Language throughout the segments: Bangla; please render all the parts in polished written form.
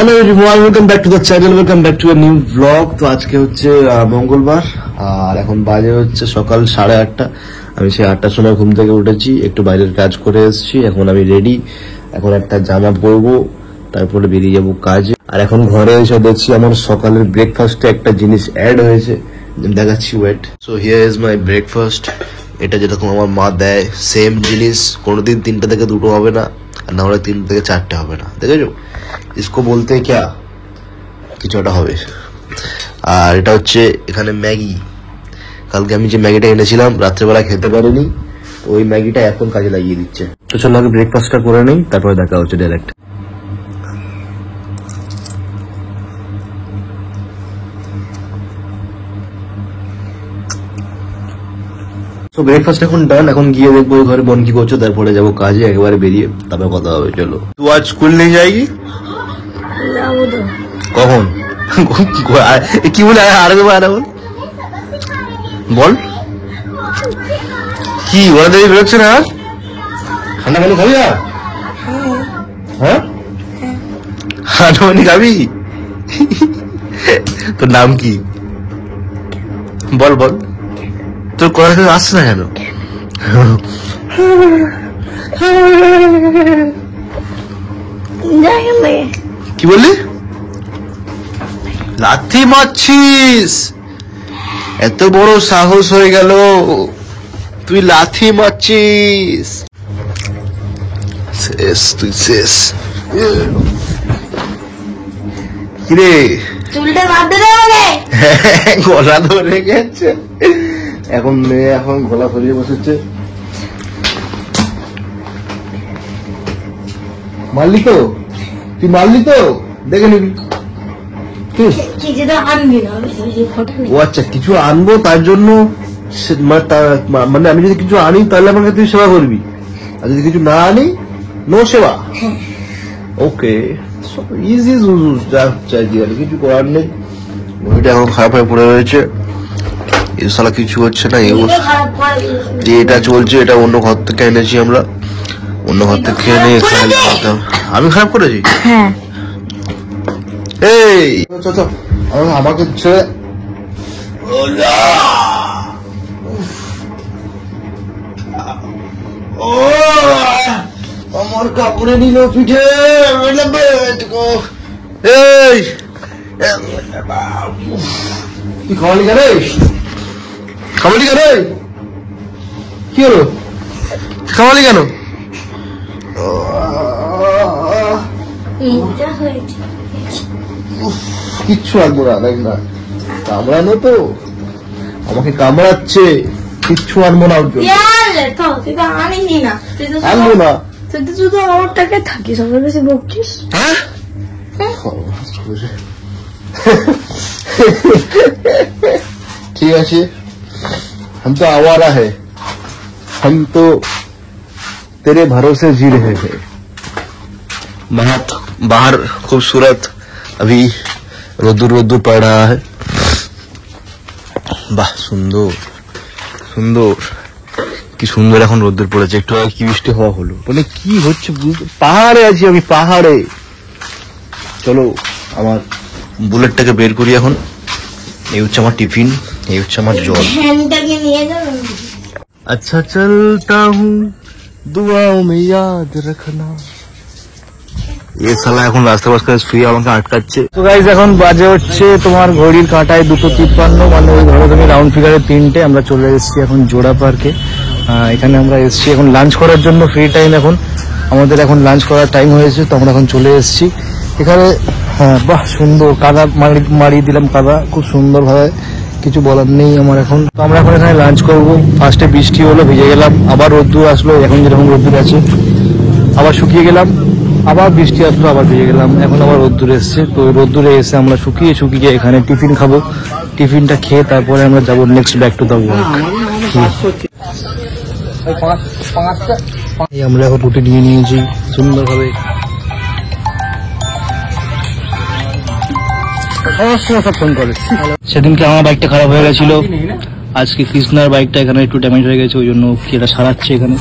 Hello everyone, welcome back to the channel, welcome back to a new blog. তো আজকে হচ্ছে মঙ্গলবার আর এখন বাজে হচ্ছে সকাল 8:30। আমি সেই 8টার সময় ঘুম থেকে উঠেছি, একটু বাইরের কাজ করে এসেছি। এখন আমি রেডি, এখন একটা জামা পরবো, তারপরে বেরিয়ে যাবো কাজে। আর এখন ঘরে এসে দেখছি আমার সকালের ব্রেকফাস্টে একটা জিনিস অ্যাড হয়েছে, দেখাচ্ছি wait. So here is my breakfast. এটা যেরকম আমার মা দেয় সেম জিনিস, কোনোদিন 3টে থেকে 2টো হবে না, আর না হলে 3 থেকে 4টে হবে না। দেখেছো, इसको बोलते हैं क्या, কিছু একটা হবে। আর এটা হচ্ছে এখানে ম্যাগি। কালকে আমি যে ম্যাগিটা এনেছিলাম রাত্রেবেলা খেতে পারিনি, তো ওই ম্যাগিটা এখন কাজে লাগিয়ে দিচ্ছে। তো চলো আগে ব্রেকফাস্টটা করে নেই, তারপরে দেখা হচ্ছে ডাইরেক্ট। তো ব্রেকফাস্ট এখন ডান, এখন গিয়ে দেখবো ঘরে বোন কি করছো, তারপরে যাবো কাজে, একেবারে বেরিয়ে তারপরে কথা হবে। চলো। তুই আজ স্কুল নেই যাইগি? কখন? কি বলে আরেকবার বল, কি ওরা দেখে বেরোচ্ছে না? ঠান্ডা পানি খাবি? হ্যাঁ, ঠান্ডা পানি খাবি? তোর নাম কি বল বল, তোর কথা কেউ আসছে না কেন? কি বললি? লাথি মারছিস? এত বড় সাহস হয়ে গেল, তুই লাথি মারছিস? শেষ, তুই শেষ। কিরে চুলটা বাঁধতে দেবে? গলা ধরে গেছে এখন, মেয়ে এখন গলা ধরিয়ে বসেছে। মারলি তো, তুই মারলি তো, দেখে নিবি। ও আচ্ছা, কিছু আনবো তার জন্য, মানে আমি যদি কিছু আনি তাহলে আমাকে তুই সেবা করবি, আর যদি কিছু না আনি নো সেবা। ওকে, ইজি জুজুস, যা চাইছি আর কিছু করার নেই। বইটা এখন খারাপ হয়ে পড়ে রয়েছে, এই সালা কিছু হচ্ছে না। যে এটা চলছে, এটা অন্য ঘর থেকে এনেছি আমরা, অন্য ঘর থেকে এনে আমি খারাপ করেছি। এই আমাকে ছেড়ে, আমার কাপড়ে নিল পিঠে। এই তুই খাওয়ালি কেন? খাওয়ালি কেন? কি হলো, খাওয়ালি কেন? কিচ্ছু আনবো না, দেখ না, কামড়ানো তো, আমাকে কামড়াচ্ছে, কিচ্ছু আনবো না। আনবো না, তুই তো শুধু আমার টাকা থাকিস, আমার বেশি বকছিস। ঠিক আছে, हम तो आवारा है, हम तो तेरे भरोसे जी रहे हैं। बाहर खूबसूरत अभी रोदूर रोदूर पड़ रहा है। বাহ, সুন্দর সুন্দর, কি সুন্দর এখন রোদ্দুর পড়েছে। একটু আগে কি বৃষ্টি হওয়া হলো, মানে কি হচ্ছে পাহাড়ে আছি আমি, পাহাড়ে। চলো আমার বুলেটটাকে বের করি এখন। এই হচ্ছে আমার টিফিন, এই হচ্ছে আমার জল। আচ্ছা চলতা হুঁ দুআও মে ইয়াদ রাখনা। এই শালা এখন রাস্তা পাশে শুয়ে আমাকে আটকাচ্ছে। তো গাইস, এখন বাজে হচ্ছে তোমার ঘড়ির কাঁটায় 2:53, মানে ওই ধরো তুমি রাউন্ড ফিগারে 3টে। আমরা চলে এসেছি এখন জোড়া পার্কে। এখানে আমরা এসেছি এখন লাঞ্চ করার জন্য, ফ্রি টাইম এখন আমাদের, এখন লাঞ্চ করার টাইম হয়েছে, তো আমরা এখন চলে এসেছি এখানে। হ্যাঁ বাহ, সুন্দর কাদা মারিয়ে দিলাম, কাদা খুব সুন্দর ভাবে, কিছু বলার নেই আমার এখন। তো আমরা এখন এখানে লাঞ্চ করবো। ফার্স্টে বৃষ্টি হলো, ভিজে গেলাম, আবার রোদ্দুর আসলো, এখন যেরকম রোদ্দুর আছে, আবার শুকিয়ে গেলাম, আবার বৃষ্টি আসলো, আবার ভিজে গেলাম, এখন আবার রোদ্দুর এসছে। তো রোদ্দুরে এসে আমরা শুকিয়ে এখানে টিফিন খাবো। টিফিনটা খেয়ে তারপরে আমরা যাবো next back to the work. আমরা এখন রুটি নিয়ে নিয়েছি সুন্দর ভাবে। ফোন করে সেদিনকে আমার বাইকটা খারাপ হয়ে গেছিল, আজকে কৃষ্ণার বাইকটা এখানে একটু ড্যামেজ হয়ে গেছে, ওই জন্য কি এটা সারাচ্ছে এখানে।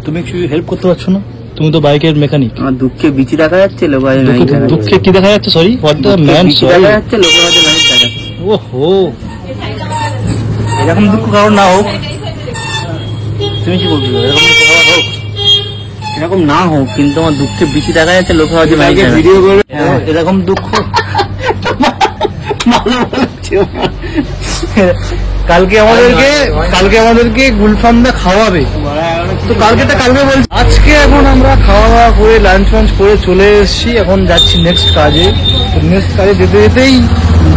তুমি একটু হেল্প করতে পারছো না? তুমি তো বাইকের মেকানিক। আমার দুঃখে বিচি দেখা যাচ্ছে, লোক দুঃখে কি দেখা যাচ্ছে? Sorry, what the man, sorry দেখা যাচ্ছে, লোক হয়তো ম্যাজিক দেখা যাচ্ছে। ওহো, এরকম দুঃখ কারণ না হোক, তুমি কি বলছো? এরকম দুঃখ কারণ হোক, এরকম না হোক, কিন্তু আমার দুঃখে বিচি দেখা যাচ্ছে, লোক হয়তো ম্যাজিক ভিডিও করবে এরকম দুঃখ। কালকে আমাদেরকে গুলফান্দা খাওয়াবে, তো কালকে বলছি। আজকে এখন আমরা খাওয়া দাওয়া করে লাঞ্চ ফাঞ্চ করে চলে এসেছি, এখন যাচ্ছি নেক্সট কাজে। নেক্সট কাজে যেতে যেতেই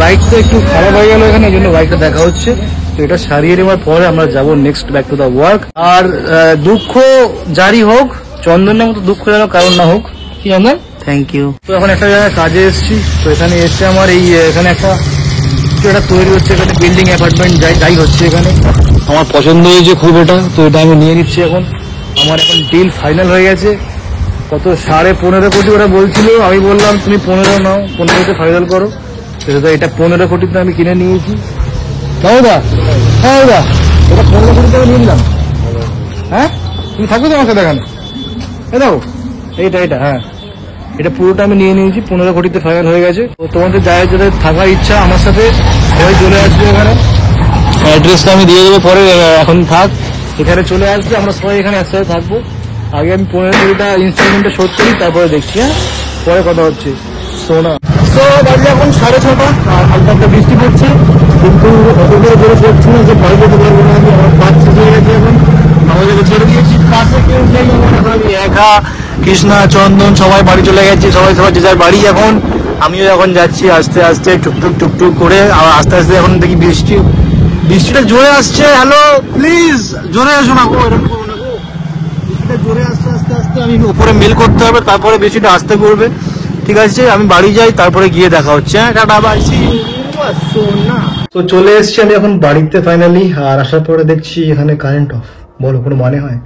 বাইকটা একটু খারাপ হয়ে গেল এখানে, এই জন্য বাইকটা দেখা হচ্ছে। তো এটা সারিয়ে নেওয়ার পরে আমরা যাবো next back to the work. আর দুঃখ জারি হোক, চন্দনের মতো দুঃখ যেন কারণ না হোক। কি চন্দন? Thank you. তো এখন একটা জায়গায় কাজে এসেছি, তো এখানে এসে আমার এখানে একটা তৈরি হচ্ছে, এখানে বিল্ডিং অ্যাপার্টমেন্ট যাই হচ্ছে এখানে। আমার পছন্দ হয়েছে খুব এটা, তো এটা আমি নিয়ে নিচ্ছি এখন। আমার এখন ডিল ফাইনাল হয়ে গেছে। কত 15.5 কোটি ওরা বলছিল, আমি বললাম তুমি 15 নাও, 15তে ফাইনাল করো। তো এটা 15 কোটিতে আমি কিনে নিয়েছি। দাদা, হ্যাঁ দাদা, এটা 15 কোটিতে নিয়ে নিলাম। হ্যাঁ, তুমি থাকবে তোমার সাথে এখানে? এ দাও, এটা হ্যাঁ, এটা পুরোটা আমি নিয়ে নিয়েছি। 15 কোটিতে ফাইনাল হয়ে গেছে। তো তোমাদের যাদের থাকার ইচ্ছা আমার সাথে সবাই চলে আসবে এখানে। অ্যাড্রেসটা আমি দিয়ে দেবো পরে, এখন থাক এখানে চলে আসবে, আমরা সবাই এখানে একসাথে থাকবো। আগে আমি 15 কোটিটা ইনস্টলমেন্টটা শোধ করি, তারপরে দেখছি। হ্যাঁ, পরে কথা হচ্ছে। সোনা বাজে এখন 6:30, আর হালকা হালকা বৃষ্টি পড়ছে, কিন্তু অত করে পড়ছে না যে ভয় পেতে পারবো না। আমি আমার কাজ শেষ হয়ে গেছে, এখন আমাদেরকে ছেড়ে দিয়েছি। কাছে কেউ নেই, আমি একা, কৃষ্ণা, চন্দন সবাই বাড়ি চলে গেছি। সবাই যে যার বাড়ি এখন। আমিও এখন যাচ্ছি আস্তে আস্তে টুকটুক করে। আর আস্তে আস্তে এখন দেখি বৃষ্টিটা জোরে আসছে। হ্যালো, প্লিজ জোরে আসো না গো, এরকম করো না গো। বৃষ্টিটা জোরে আসছে, আস্তে আস্তে আমি উপরে মেল করতে হবে, তারপরে বৃষ্টিটা আসতে পড়বে। ঠিক আছে, আমি বাড়ি যাই, তারপরে গিয়ে দেখা হচ্ছে। হ্যাঁ, টাটা, বাই। তো চলে এসছি আমি এখন বাড়িতে ফাইনালি। আর আসার পরে দেখছি এখানে কারেন্ট অফ। বলো, কোনো মানে হয়?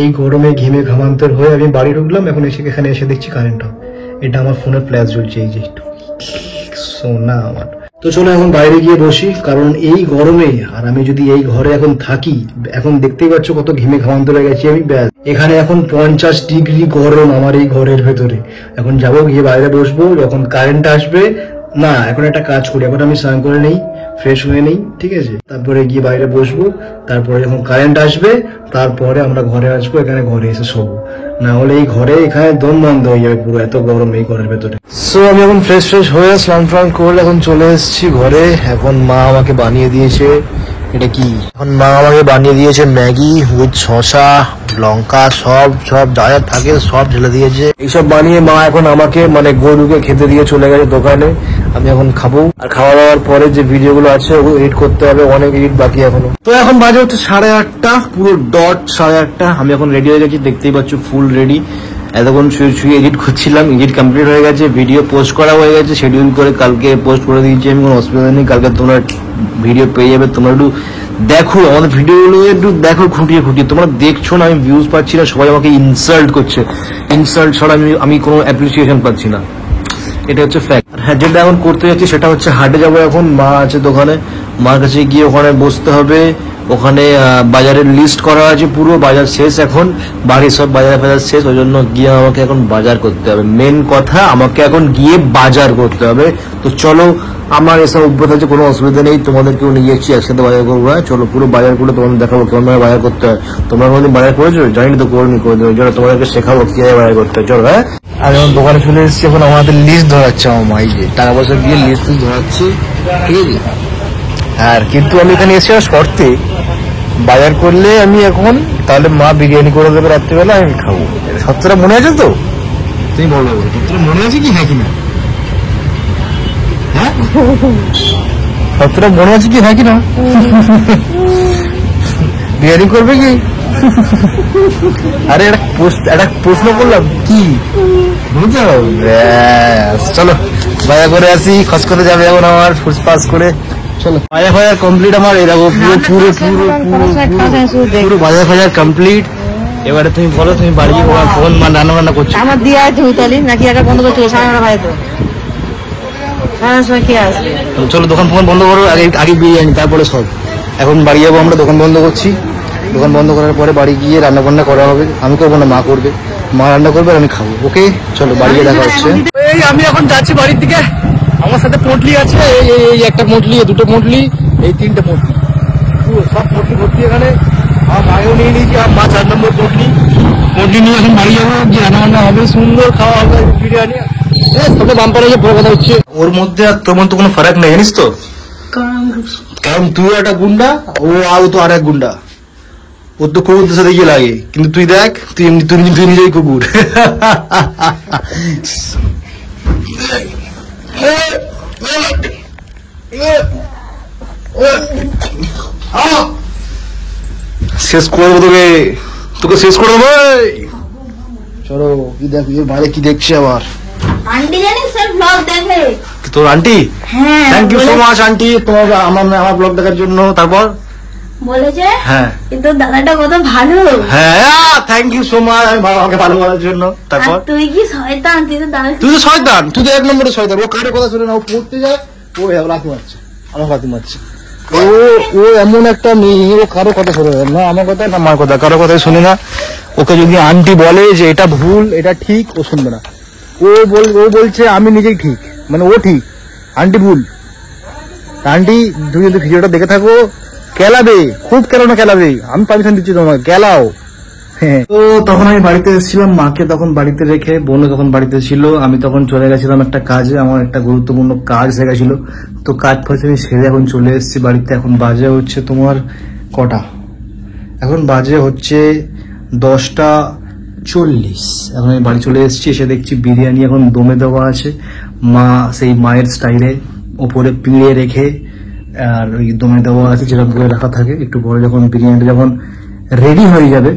এই গরমে ঘেমে ঘামান্তর হয়ে আমি বাড়ি ঢুকলাম, এখন এখানে এসে দেখছি কারেন্ট অফ। এটা আমার ফোনের ফ্ল্যাশ জ্বলছে, এই যে সোনা আমার। তো চলো এখন বাইরে গিয়ে বসি, কারণ এই গরমে আর আমি যদি এই ঘরে এখন থাকি, এখন দেখতেই পাচ্ছ কত ঘেমে ঘামান্তর হয়ে গেছি আমি। ব্যাস, এখানে এখন 50 ডিগ্রি গরম আমার এই ঘরের ভেতরে। এখন যাবো, গিয়ে বাইরে বসবো, যখন কারেন্ট আসবে। না, এখন একটা কাজ করি, এখন আমি স্নান করে নেই, ফ্রেশ হয়ে নেই, ঠিক আছে? তারপরে গিয়ে বাইরে বসবো, তারপরে যখন কারেন্ট আসবে তারপরে আমরা ঘরে আসবো, এখানে ঘরে এসে শোবো। না হলে এই ঘরে এখানে দম বন্ধ হয়ে যাবে পুরো, এত গরম এই ঘরের ভেতরে। সো আমি এখন ফ্রেশ হয়ে স্নান টান করে এখন চলে এসেছি ঘরে। এখন মা আমাকে বানিয়ে দিয়েছে, এটা কি, এখন মা আমাকে বানিয়ে দিয়েছে ম্যাগি উইথ শসা, লঙ্কা, সব যা যা থাকে সব ঢেলে দিয়েছে। এইসব বানিয়ে মা এখন আমাকে মানে গরুকে খেতে দিয়ে চলে গেছে দোকানে। আমি এখন খাবো, আর খাওয়া দাওয়ার পরে যে ভিডিওগুলো আছে ওগুলো এডিট করতে হবে, অনেক এডিট বাকি এখনো। তো এখন বাজে হচ্ছে 8:30, পুরো ডট 8:30। আমি এখন রেডি হয়ে গেছি, দেখতেই পাচ্ছ ফুল রেডি। এতক্ষণ শুয়ে এডিট করছিলাম, এডিট কমপ্লিট হয়ে গেছে, ভিডিও পোস্ট করা হয়ে গেছে, শিডিউল করে কালকে পোস্ট করে দিয়েছি আমি, কোনো অসুবিধা নেই। কালকে তোমরা ভিডিও পেয়ে যাবে। তোমরা একটু দেখো আমাদের ভিডিওগুলো, একটু দেখো খুঁটিয়ে। তোমরা দেখছো না, আমি ভিউজ পাচ্ছি না, সবাই আমাকে ইনসাল্ট করছে। ইনসাল্ট ছাড়া আমি কোনো অ্যাপ্রিসিয়েশন পাচ্ছি না, এটা হচ্ছে ফ্যাক্ট। হ্যাঁ, যেটা এখন করতে যাচ্ছি সেটা হচ্ছে হাটে যাবো এখন। মা আছে দোকানে, মার কাছে গিয়ে ওখানে বসতে হবে। ওখানে বাজারের লিস্ট করা আছে, পুরো বাজার শেষ এখন, বাড়ির সব বাজার শেষ, ওই জন্য গিয়ে আমাকে এখন বাজার করতে হবে। মেন কথা, আমাকে এখন গিয়ে বাজার করতে হবে। তো চলো, আমার এসব অভ্যতা আছে, কোনো অসুবিধা নেই। তোমাদেরকেও নিয়ে যাচ্ছি, একসাথে বাজার করবো। চলো, পুরো বাজার করে তোমাদের দেখাবো কেমন ভাবে বাজার করতে হয়। তোমরা কোনোদিন বাজার করেছো? জানি তো, করে দেবো। জন্য তোমাদেরকে শেখাবো কিভাবে বাজার করতে হয়। চলো। হ্যাঁ, আর এখন দোকানে চলে এসেছি, এখন আমাদের লিস্ট ধরাচ্ছে আমার মাই, যে টাকা পয়সা দিয়ে লিস্ট ধরাচ্ছে, ঠিক আছে? আর কিন্তু আমি এখানে এসে শর্তে, বাজার করলে আমি এখন তাহলে মা বিরিয়ানি করে দেবে রাত্রিবেলা, আমি খাবো। সত্যটা মনে আছে তো? তুমি বলো, সত্যটা মনে আছে কি? হ্যাঁ কিনা? হ্যাঁ, সত্যটা মনে আছে কি? হ্যাঁ কিনা? বিরিয়ানি করবে কি? আরে একটা প্রশ্ন করলাম, কি বুঝছো? চলো বাজার করে আসি, খসখসে যাবে এখন আমার ফুসফাস করে। চলো, বাজার কমপ্লিট আমার। এরকম পুরো বাজার কমপ্লিট। এবারে তুমি বলো, তুমি বাড়ি ফোন মা রান্না করছো? আমার দিয়ে আছে হুইতালি নাকি একটা বন্ধ করছো? 9:30 বাজে তো, 9:30 কি আছে? চলো, দোকান ফোন বন্ধ করো, আগে বিরিয়ানি, তারপরে সব। এখন বাড়ি যাবো আমরা, দোকান বন্ধ করছি। দোকান বন্ধ করার পরে বাড়ি গিয়ে রান্না বান্না করা হবে। আমি করবো না, মা করবে। মা রান্না করবে আর আমি খাবো। ওকে চলো বাড়ি গিয়ে দেখা হচ্ছে। এই আমি এখন যাচ্ছি বাড়ির দিকে। আমার সাথে পোটলি আছে, এই একটা মোটলি, দুটো মোটলি, এই তিনটে মোটলি, সব মোটলি ভর্তি এখানে। আমার মায়েও নিয়ে নিয়েছি, আর মা 4 নম্বর মোটলি নিয়ে এখন বাড়ি যাবো, গিয়ে রান্না বান্না হবে, সুন্দর খাওয়া হবে বিরিয়ানি। সাথে বাম্পার হয়েছে, বড় কথা হচ্ছে ওর মধ্যে আর তোর মধ্যে কোনো ফারাক নেই, জানিস তো? কারণ তুই একটা গুন্ডা, ও তো আর এক গুন্ডা। ওর তো কুকুরদের সাথে গিয়ে লাগে, কিন্তু তুই দেখ, তুই নিজেই কুকুর। শেষ করবো তোকে শেষ করে দেবো। চলো কি দেখ, বাইরে কি দেখছি আবার। আন্টি জানিস স্যার ব্লগ দেখে। তোর আন্টি? হ্যাঁ, thank you so much aunty, তোমার আমার ব্লগ দেখার জন্য। তারপর বলেছে হ্যাঁ কিন্তু দাদাটা কত ভালো। হ্যাঁ থ্যাংক ইউ সো মাচ আমাকে ভালো বলার জন্য। তারপর তুই কি শয়তান, তুই তো দাদা। তুই তো শয়তান, তুই তো 1 নম্বরে শয়তান। ও কারো কথা শুনে না, ও পড়তে যায়, ও লাথি মারছে, আমার লাথি মারছে। ও এমন একটা মেয়ে, ও কারো কথা শোনে না, আমার কথা না মার কথা, কারো কথাই শুনে না। ওকে যদি আন্টি বলে যে এটা ভুল এটা ঠিক, ও শুনবে না। ও বলছে আমি নিজেই ঠিক, মানে ও ঠিক, আন্টি ভুল। আন্টি তুমি যদি ভিডিওটা দেখে থাকো, কেলাবে, খুব কেলানো কেলাবে, আমি পারমিশন দিচ্ছি তোমাকে, কেলাও। তো তখন আমি বাড়িতে এসেছিলাম, মাকে তখন বাড়িতে রেখে, বোনও তখন বাড়িতে ছিল, আমি তখন চলে গেছিলাম একটা কাজে, আমার একটা গুরুত্বপূর্ণ কাজ হয়ে গেছিল। তো কাজ ফাজে আমি সেরে এখন চলে এসেছি বাড়িতে। এখন বাজে হচ্ছে তোমার কটা, এখন বাজে হচ্ছে 10:40। এখন আমি বাড়ি চলে এসেছি, এসে দেখছি বিরিয়ানি এখন দমে দেওয়া আছে। মা সেই মায়ের স্টাইলে ওপরে পিঁড়ে রেখে আর ওই দমে দেওয়া আছে, যেরকম করে রাখা থাকে। একটু পরে যখন বিরিয়ানিটা যখন রেডি হয়ে যাবে,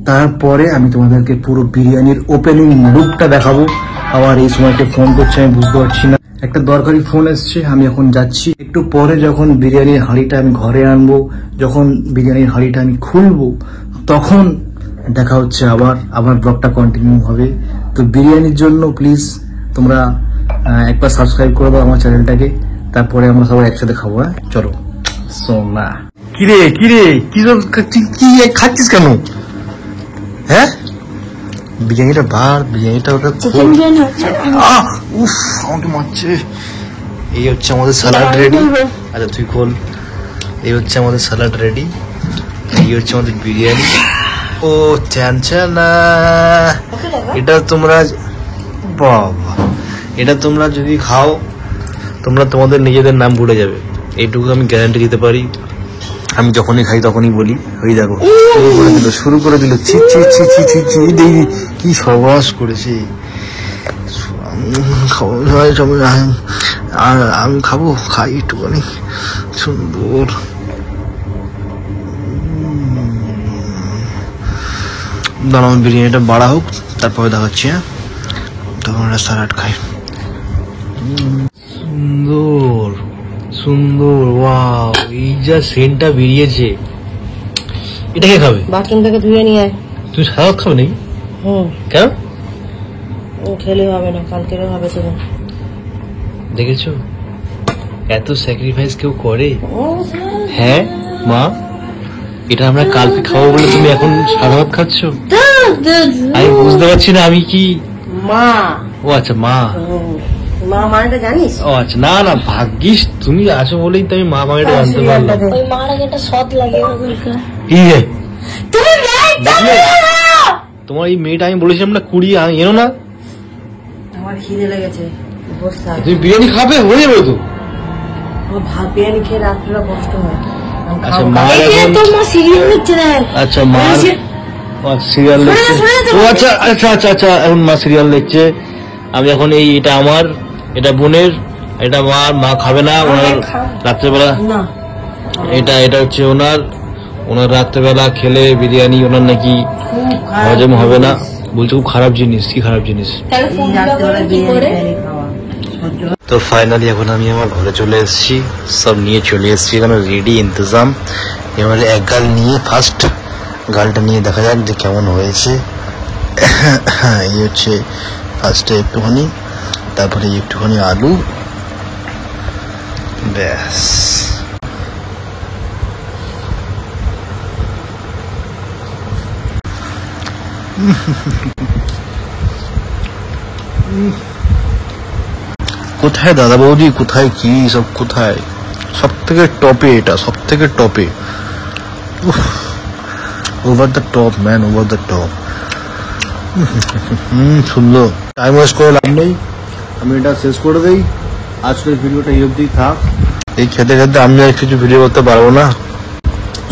তারপরে আমি তোমাদেরকে পুরো বিরিয়ানির ওপেনিং লুকটা দেখাবো। আবার এই সময়কে ফোন করছে, আমি বুঝতে পারছি না, একটা দরকারি ফোন এসছে, আমি এখন যাচ্ছি। একটু পরে যখন বিরিয়ানির হাঁড়িটা আমি ঘরে আনবো, যখন বিরিয়ানির হাঁড়িটা আমি খুলবো, তখন দেখা হচ্ছে। আবার ব্লগটা কন্টিনিউ হবে। তো বিরিয়ানির জন্য প্লিজ তোমরা একবার সাবস্ক্রাইব করে দাও আমার চ্যানেলটাকে, তারপরে আমরা সবাই একসাথে খাবো। হ্যাঁ চলো। সোনা কিরে কি খাচ্ছিস কেন? হ্যাঁ বিরিয়ানিটা বিরিয়ানিটা ওটা উফ আমাকে মারছে। এই হচ্ছে আমাদের স্যালাড রেডি। আচ্ছা তুই খোল। এই হচ্ছে আমাদের স্যালাড রেডি, এই হচ্ছে আমাদের বিরিয়ানি। ও চানচানা, এটা তোমরা বাবা, এটা তোমরা যদি খাও, তোমরা তোমাদের নিজেদের নাম ভুলে যাবে, এইটুকু আমি গ্যারান্টি দিতে পারি। আমি যখনই খাই তখনই বলি, ওই দেখো শুরু করে দিল ছি ছি ছি ছি ছি ছি, কি সর্বনাশ করেছে। আমি খাবো, খাই একটুখানি সুন্দর। দাঁড়াও বিরিয়ানিটা বাড়া হোক, তারপরে দেখাচ্ছি। হ্যাঁ তখন একটা স্যালাড খাই। সুন্দর সুন্দর, ওয়াও, এই যা সেন্টটা বেরিয়েছে, এটা কে খাবে? বাথরুম থেকে ধুয়ে নিয়ে আয়। তুই সালাদ খাবে নাকি? কেন? খেলে হবে না, কালকে হবে। তুমি দেখেছো এত স্যাক্রিফাইস কেউ করে? হ্যাঁ মা, এটা আমরা কালকে খাবো বলে তুমি এখন সালাদ খাচ্ছ? আমি বুঝতে পারছি না আমি কি মা। ও আচ্ছা মা, মা মানেটা জানিস? ও আচ্ছা, না না ভাগ্যিস তুমি আছো বলেই তো আমি মা মানেটা জানতে পারলাম। ওই মার আগে একটা সৎ লাগে। কি রে তুমি তোমার এই মেয়েটা, আমি বলেছিলাম না 20 এনো না। আমার খিদে লেগেছে, তুমি বিরিয়ানি খাবে, হয়ে যাবে তো। ভাত বিরিয়ানি খেয়ে রাত্রে কষ্ট হয়। আচ্ছা মা এখন সিরিয়াল দেখছে। আচ্ছা মা সিরিয়াল দেখছে। ও আচ্ছা আচ্ছা আচ্ছা আচ্ছা, এখন মা সিরিয়াল দেখছে। আমি এখন এটা আমার, এটা বোনের, এটা মা খাবে না, ওনার রাত্রেবেলা। এটা হচ্ছে ওনার রাত্রেবেলা খেলে বিরিয়ানি ওনার নাকি হজম হবে না, বলছে খুব খারাপ জিনিস। কি খারাপ জিনিস? তো ফাইনালি এখন আমি আমার ঘরে চলে এসেছি, সব নিয়ে চলে এসেছি, এখানে রেডি ইন্তজাম। এবারে এক গাল নিয়ে, ফার্স্ট গালটা নিয়ে দেখা যাক যে কেমন হয়েছে। এই হচ্ছে ফার্স্টে একটুখানি, তারপরে একটুখানি আলু, ব্যাস। কোথায় দাদা বৌদি, কোথায় কি সব, কোথায়? সব থেকে টপে এটা, সব থেকে টপে। Over the top man, over the top. সুন্দর। টাইম ওয়েস্ট করে লাভ নেই, আমি এটা শেষ করে দেই। আজকের ভিডিওটা এই অবধি থাক। এই খেতে খেতে আমি আর কিছু ভিডিও করতে পারবো না।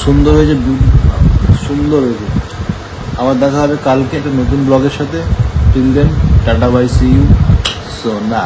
সুন্দর হয়েছে, সুন্দর হয়েছে। আবার দেখা হবে কালকে একটা নতুন ব্লগের সাথে। Till then tata bye, see you, সোনা।